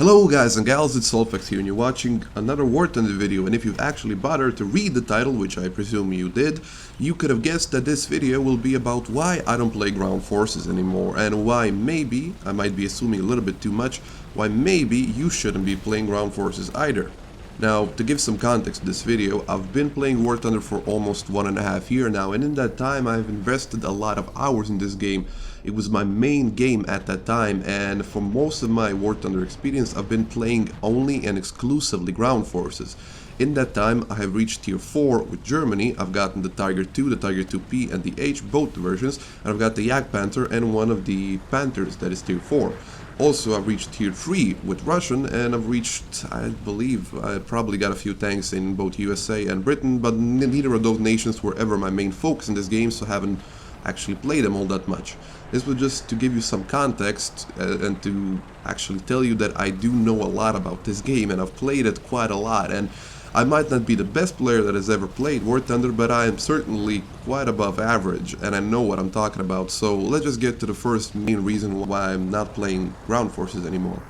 Hello guys and gals, it's Soulfax here and you're watching another War Thunder video, and if you've actually bothered to read the title, which I presume you did, you could have guessed that this video will be about why I don't play ground forces anymore and why maybe, I might be assuming a little bit too much, why maybe you shouldn't be playing ground forces either. Now, to give some context to this video, I've been playing War Thunder for almost 1.5 years now, and in that time I've invested a lot of hours in this game. It was my main game at that time, and for most of my War Thunder experience I've been playing only and exclusively ground forces. In that time I have reached tier 4 with Germany. I've gotten the Tiger II, the Tiger II-P and the H, both versions, and I've got the Yak Panther and one of the Panthers that is tier 4. Also, I've reached tier 3 with Russian, and I've reached, I believe, I probably got a few tanks in both USA and Britain, but neither of those nations were ever my main focus in this game, so I haven't actually played them all that much. This was just to give you some context and to actually tell you that I do know a lot about this game, and I've played it quite a lot, and I might not be the best player that has ever played War Thunder, but I am certainly quite above average, and I know what I'm talking about. So let's just get to the first main reason why I'm not playing ground forces anymore.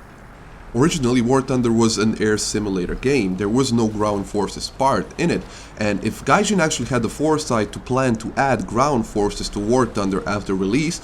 Originally, War Thunder was an air simulator game. There was no ground forces part in it, and if Gaijin actually had the foresight to plan to add ground forces to War Thunder after release,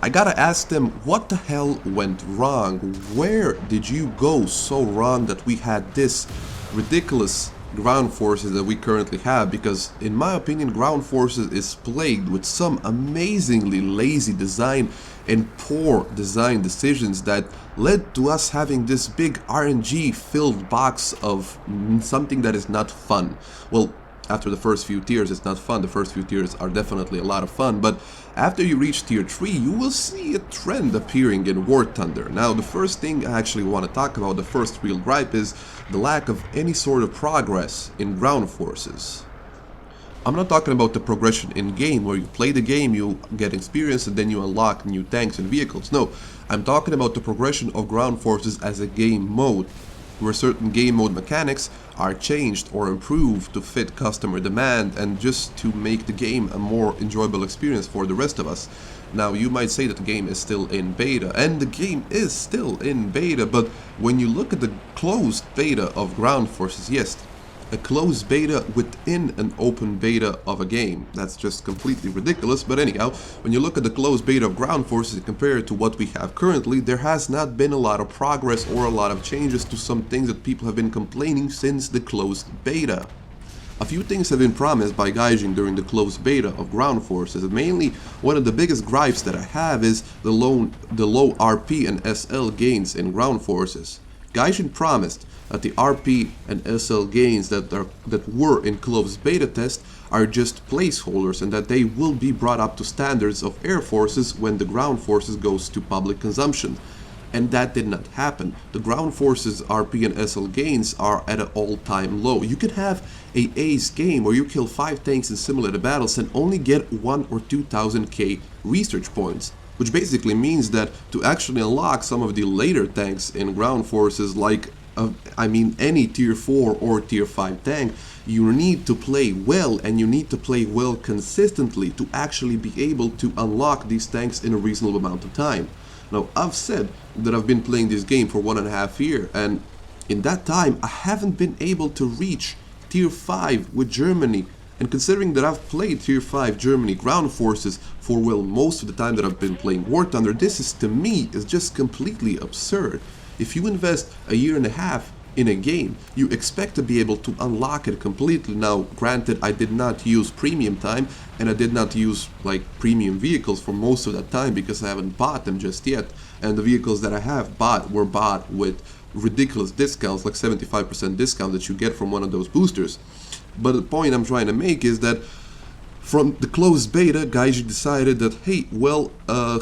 I gotta ask them, what the hell went wrong? Where did you go so wrong that we had this ridiculous ground forces that we currently have? Because in my opinion, ground forces is plagued with some amazingly lazy design and poor design decisions that led to us having this big RNG filled box of something that is not fun. Well, after the first few tiers it's not fun. The first few tiers are definitely a lot of fun, but after you reach tier 3 you will see a trend appearing in War Thunder. Now, the first thing I actually want to talk about, the first real gripe, is the lack of any sort of progress in ground forces. I'm not talking about the progression in game where you play the game, you get experience and then you unlock new tanks and vehicles. No, I'm talking about the progression of ground forces as a game mode, where certain game mode mechanics are changed or improved to fit customer demand and just to make the game a more enjoyable experience for the rest of us. Now, you might say that the game is still in beta, and the game is still in beta, but when you look at the closed beta of ground forces, yes, a closed beta within an open beta of a game. That's just completely ridiculous, but anyhow, when you look at the closed beta of ground forces and compare it to what we have currently, there has not been a lot of progress or a lot of changes to some things that people have been complaining since the closed beta. A few things have been promised by Gaijin during the closed beta of ground forces, and mainly one of the biggest gripes that I have is the low RP and SL gains in ground forces. Gaijin promised that the RP and SL gains that were in closed beta test are just placeholders, and that they will be brought up to standards of air forces when the ground forces goes to public consumption. And that did not happen. The ground forces RP and SL gains are at an all-time low. You can have a ace game where you kill 5 tanks in simulated battles and only get 1 or 2,000k research points, which basically means that to actually unlock some of the later tanks in ground forces, like any tier 4 or tier 5 tank, you need to play well, and you need to play well consistently to actually be able to unlock these tanks in a reasonable amount of time. Now, I've said that I've been playing this game for 1.5 years, and in that time I haven't been able to reach tier 5 with Germany. And considering that I've played tier 5 Germany ground forces for, well, most of the time that I've been playing War Thunder, this is, to me, is just completely absurd. If you invest 1.5 years in a game, you expect to be able to unlock it completely. Now, granted, I did not use premium time, and I did not use like premium vehicles for most of that time because I haven't bought them just yet, and the vehicles that I have bought were bought with ridiculous discounts, like 75% discount that you get from one of those boosters. But the point I'm trying to make is that from the closed beta, Gaijin decided that, hey, well,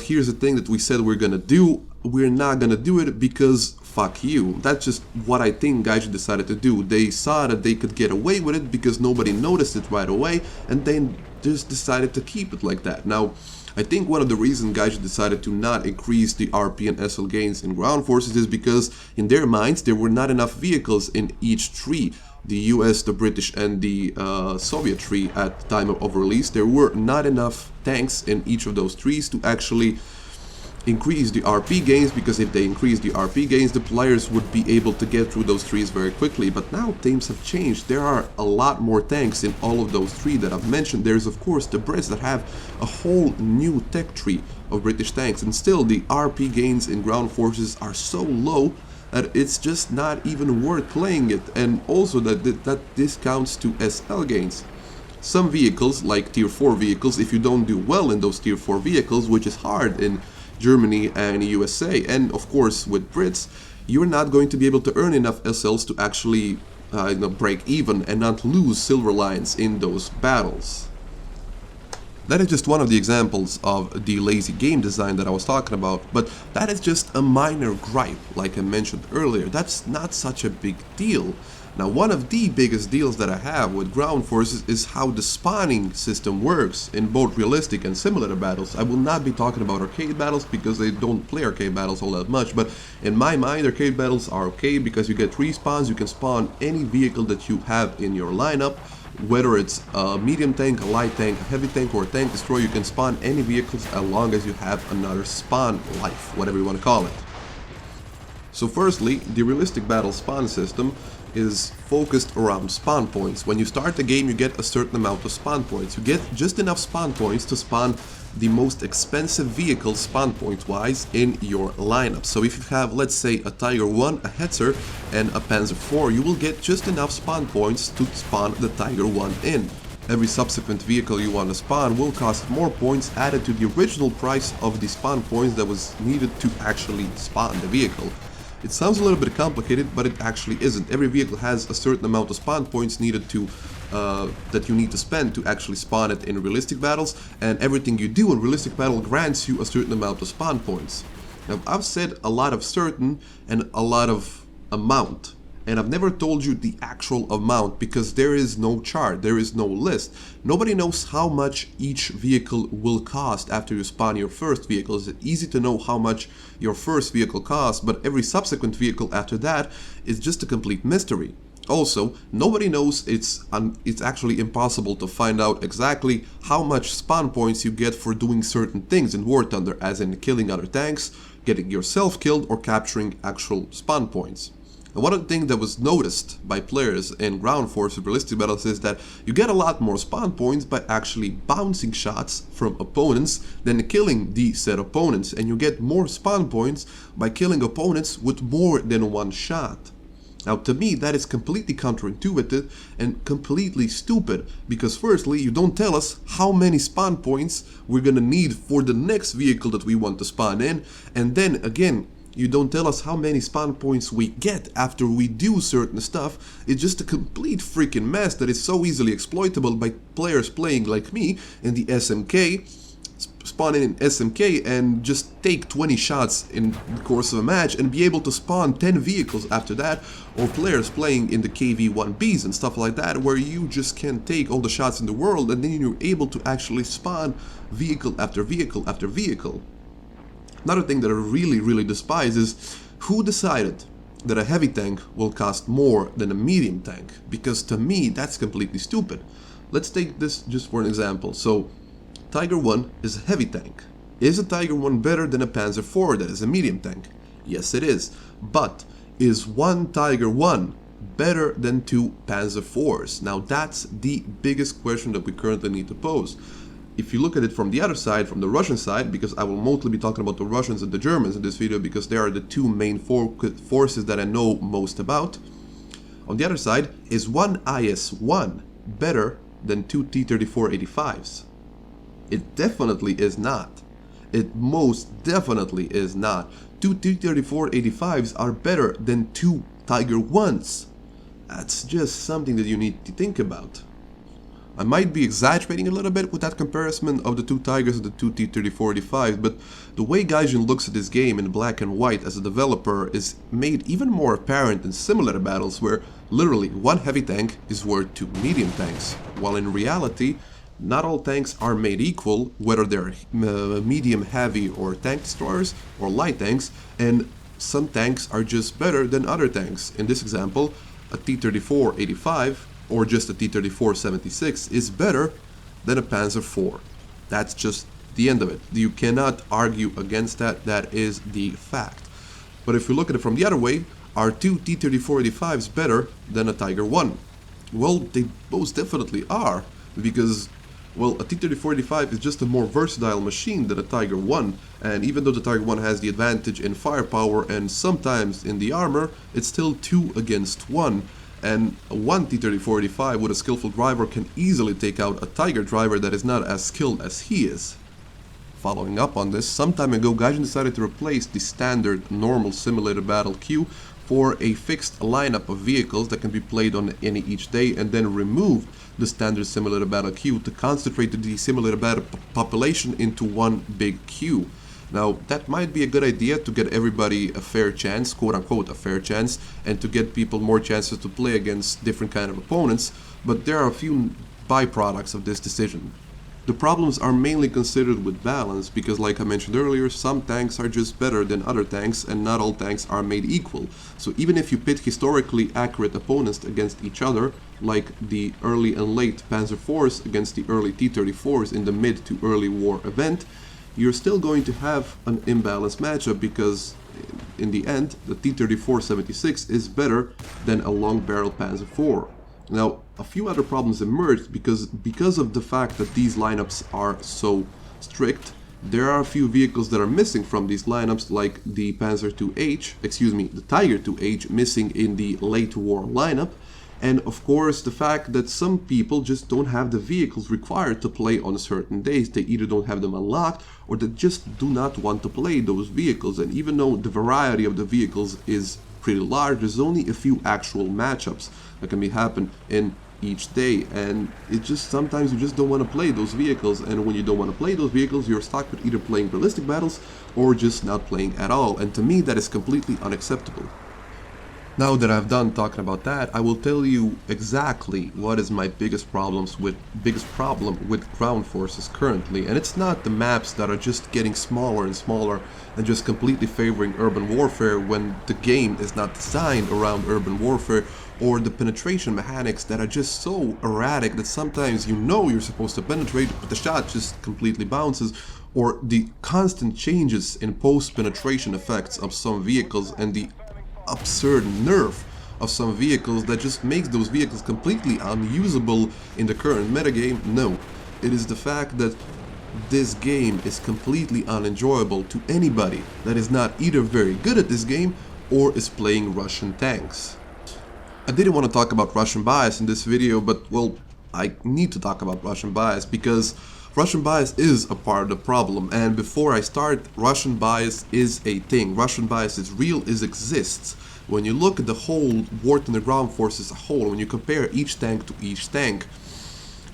here's the thing that we said we're gonna do. We're not gonna do it because fuck you. That's just what I think Gaijin decided to do. They saw that they could get away with it because nobody noticed it right away, and then just decided to keep it like that. Now, I think one of the reasons Gaijin decided to not increase the RP and SL gains in ground forces is because in their minds there were not enough vehicles in each tree. The US, the British and the Soviet tree at the time of release, there were not enough tanks in each of those trees to actually increase the RP gains, because if they increase the RP gains, the players would be able to get through those trees very quickly. But now things have changed. There are a lot more tanks in all of those three that I've mentioned. There's of course the Brits that have a whole new tech tree of British tanks, and still the RP gains in ground forces are so low that it's just not even worth playing it, and also that discounts to SL gains. Some vehicles, like tier 4 vehicles, if you don't do well in those tier 4 vehicles, which is hard in Germany and USA, and of course with Brits, you're not going to be able to earn enough SLs to actually break even and not lose silver lions in those battles. That is just one of the examples of the lazy game design that I was talking about, but that is just a minor gripe, like I mentioned earlier. That's not such a big deal. Now, one of the biggest deals that I have with ground forces is how the spawning system works in both realistic and simulator battles. I will not be talking about arcade battles because I don't play arcade battles all that much, but in my mind arcade battles are okay because you get respawns. You can spawn any vehicle that you have in your lineup, whether it's a medium tank, a light tank, a heavy tank, or a tank destroyer. You can spawn any vehicles as long as you have another spawn life, whatever you want to call it. So firstly, the realistic battle spawn system is focused around spawn points. When you start the game, you get a certain amount of spawn points. You get just enough spawn points to spawn the most expensive vehicle spawn point wise in your lineup. So if you have, let's say, a Tiger 1, a Hetzer, and a Panzer 4, you will get just enough spawn points to spawn the Tiger 1 in. Every subsequent vehicle you want to spawn will cost more points added to the original price of the spawn points that was needed to actually spawn the vehicle. It sounds a little bit complicated, but it actually isn't. Every vehicle has a certain amount of spawn points needed to that you need to spend to actually spawn it in realistic battles, and everything you do in realistic battle grants you a certain amount of spawn points. Now, I've said a lot of certain and a lot of amount, and I've never told you the actual amount because there is no chart, there is no list. Nobody knows how much each vehicle will cost after you spawn your first vehicle. It's easy to know how much your first vehicle costs, but every subsequent vehicle after that is just a complete mystery. Also, nobody knows, it's actually impossible to find out exactly how much spawn points you get for doing certain things in War Thunder, as in killing other tanks, getting yourself killed, or capturing actual spawn points. And one of the things that was noticed by players in ground force realistic battles is that you get a lot more spawn points by actually bouncing shots from opponents than killing the said opponents, and you get more spawn points by killing opponents with more than one shot. Now, to me, that is completely counterintuitive and completely stupid, because firstly, you don't tell us how many spawn points we're gonna need for the next vehicle that we want to spawn in, and then again, you don't tell us how many spawn points we get after we do certain stuff. It's just a complete freaking mess that is so easily exploitable by players playing like me in the SMK, spawn in SMK and just take 20 shots in the course of a match and be able to spawn 10 vehicles after that, or players playing in the KV-1Bs and stuff like that, where you just can take all the shots in the world and then you're able to actually spawn vehicle after vehicle after vehicle. Another thing that I really despise is who decided that a heavy tank will cost more than a medium tank, because to me that's completely stupid. Let's take this just for an example. So Tiger 1 is a heavy tank. Is a Tiger 1 better than a Panzer 4 that is a medium tank? Yes, it is. But is one Tiger 1 better than two Panzer 4s? Now that's the biggest question that we currently need to pose. If you look at it from the other side, from the Russian side, because I will mostly be talking about the Russians and the Germans in this video because they are the two main forces that I know most about. On the other side, is one IS-1 better than two T-34-85s? It definitely is not. It most definitely is not. Two T-34-85s are better than two Tiger 1s. That's just something that you need to think about. I might be exaggerating a little bit with that comparison of the two Tigers and the two T-34-85s, but the way Gaijin looks at this game in black and white as a developer is made even more apparent in similar battles where literally one heavy tank is worth two medium tanks, while in reality not all tanks are made equal, whether they're medium, heavy, or tank destroyers, or light tanks, and some tanks are just better than other tanks. In this example, a T-34-85 or just a T-34-76 is better than a Panzer IV. That's just the end of it. You cannot argue against that. That is the fact. But if you look at it from the other way, are two T-3485s better than a Tiger 1? Well, they most definitely are, because, well, a T-3485 is just a more versatile machine than a Tiger 1, and even though the Tiger 1 has the advantage in firepower and sometimes in the armor, it's still 2 against 1, and one T-3485 with a skillful driver can easily take out a Tiger driver that is not as skilled as he is. Following up on this, some time ago Gaijin decided to replace the standard normal simulated battle queue for a fixed lineup of vehicles that can be played on any each day, and then remove the standard simulated battle queue to concentrate the simulated battle population into one big queue. Now, that might be a good idea to get everybody a fair chance, quote unquote a fair chance, and to get people more chances to play against different kind of opponents, but there are a few byproducts of this decision. The problems are mainly considered with balance, because like I mentioned earlier, some tanks are just better than other tanks, and not all tanks are made equal. So even if you pit historically accurate opponents against each other, like the early and late Panzer IVs against the early T-34s in the mid to early war event, you're still going to have an imbalanced matchup, because in the end, the T-34-76 is better than a long barrel Panzer IV. Now, a few other problems emerged because of the fact that these lineups are so strict. There are a few vehicles that are missing from these lineups, like the Panzer IIH, the Tiger IIH missing in the late war lineup, and of course the fact that some people just don't have the vehicles required to play on certain days. They either don't have them unlocked, or they just do not want to play those vehicles, and even though the variety of the vehicles is pretty large, there's only a few actual matchups that can happen in each day, and it just sometimes you just don't want to play those vehicles, and when you don't want to play those vehicles, you're stuck with either playing realistic battles or just not playing at all, and to me that is completely unacceptable. Now that I've done talking about that, I will tell you exactly what is my biggest problem with ground forces currently, and it's not the maps that are just getting smaller and smaller and just completely favoring urban warfare when the game is not designed around urban warfare, or the penetration mechanics that are just so erratic that sometimes you know you're supposed to penetrate but the shot just completely bounces, or the constant changes in post-penetration effects of some vehicles and the absurd nerf of some vehicles that just makes those vehicles completely unusable in the current metagame. No, it is the fact that this game is completely unenjoyable to anybody that is not either very good at this game or is playing Russian tanks. I didn't want to talk about Russian bias in this video, but well, I need to talk about Russian bias because Russian bias is a part of the problem, and before I start, Russian bias is a thing. Russian bias is real, it exists. When you look at the whole War Thunder ground force as a whole, when you compare each tank to each tank,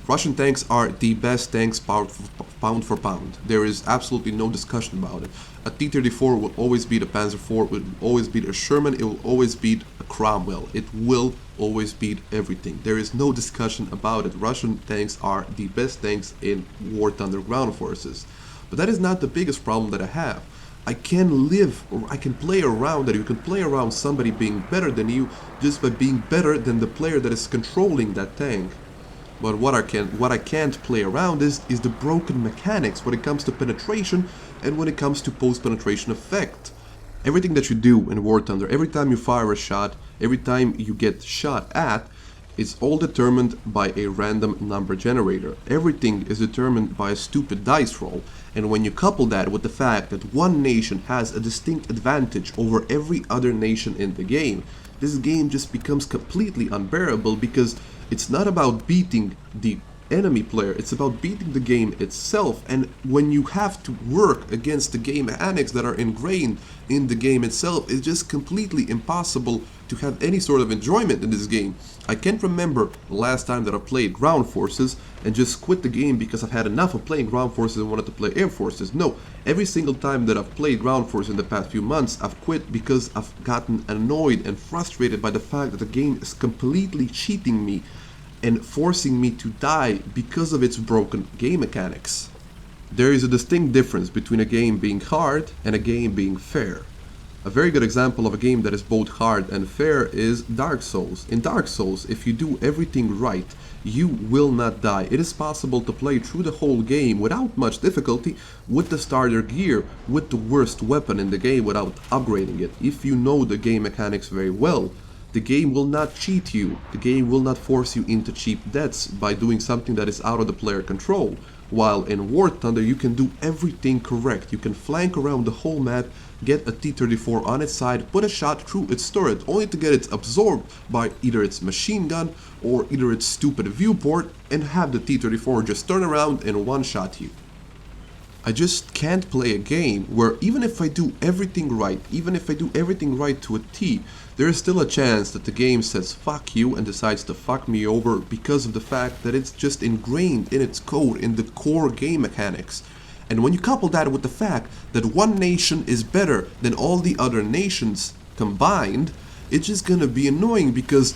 Russian tanks are the best tanks pound for pound. There is absolutely no discussion about it. A T-34 will always beat a Panzer IV, will always beat a Sherman, it will always beat a Cromwell. It will always beat everything. There is no discussion about it. Russian tanks are the best tanks in War Thunder ground forces. But that is not the biggest problem that I have. I can play around that. You can play around somebody being better than you just by being better than the player that is controlling that tank. But what I can't play around is the broken mechanics when it comes to penetration and when it comes to post-penetration effect. Everything that you do in War Thunder, every time you fire a shot, every time you get shot at, is all determined by a random number generator. Everything is determined by a stupid dice roll. And when you couple that with the fact that one nation has a distinct advantage over every other nation in the game, this game just becomes completely unbearable, because it's not about beating the enemy player, it's about beating the game itself. And when you have to work against the game mechanics that are ingrained in the game itself, it's just completely impossible to have any sort of enjoyment in this game. I can't remember the last time that I played ground forces and just quit the game because I've had enough of playing ground forces and wanted to play air forces. No, every single time that I've played ground forces in the past few months, I've quit because I've gotten annoyed and frustrated by the fact that the game is completely cheating me and forcing me to die because of its broken game mechanics. There is a distinct difference between a game being hard and a game being fair. A very good example of a game that is both hard and fair is Dark Souls. In Dark Souls, if you do everything right, you will not die. It is possible to play through the whole game without much difficulty with the starter gear, with the worst weapon in the game without upgrading it. If you know the game mechanics very well, the game will not cheat you. The game will not force you into cheap deaths by doing something that is out of the player control. While in War Thunder you can do everything correct. You can flank around the whole map, get a T-34 on its side, put a shot through its turret, only to get it absorbed by either its machine gun or either its stupid viewport, and have the T-34 just turn around and one-shot you. I just can't play a game where even if I do everything right, even if I do everything right to a T, there is still a chance that the game says fuck you and decides to fuck me over because of the fact that it's just ingrained in its code, in the core game mechanics. And when you couple that with the fact that one nation is better than all the other nations combined, it's just gonna be annoying because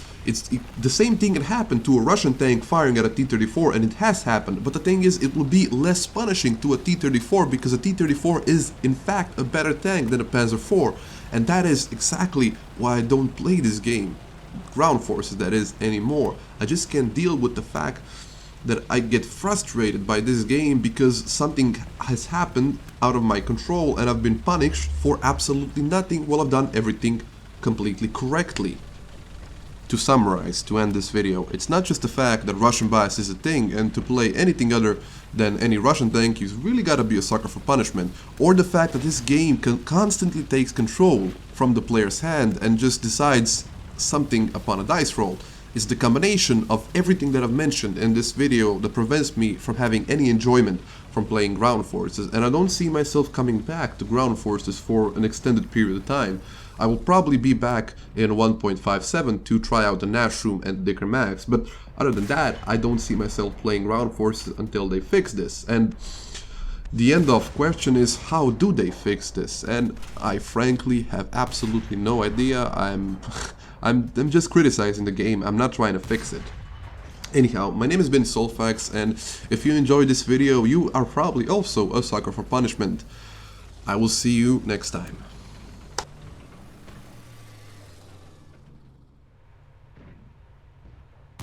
the same thing can happen to a Russian tank firing at a T-34, and it has happened, but the thing is, it will be less punishing to a T-34 because a T-34 is in fact a better tank than a Panzer IV, and that is exactly why I don't play this game, ground forces that is, anymore. I just can't deal with the fact that I get frustrated by this game because something has happened out of my control and I've been punished for absolutely nothing while I've done everything completely correctly. To summarize, to end this video, it's not just the fact that Russian bias is a thing, and to play anything other than any Russian tank, you've really gotta be a sucker for punishment, or the fact that this game constantly takes control from the player's hand and just decides something upon a dice roll. It's the combination of everything that I've mentioned in this video that prevents me from having any enjoyment from playing ground forces, and I don't see myself coming back to ground forces for an extended period of time. I will probably be back in 1.57 to try out the Nashroom and Dicker Max, but other than that, I don't see myself playing ground forces until they fix this. And the end of question is, how do they fix this? And I frankly have absolutely no idea. I'm just criticizing the game. I'm not trying to fix it. Anyhow, my name has been Soulfax, and if you enjoyed this video, you are probably also a sucker for punishment. I will see you next time.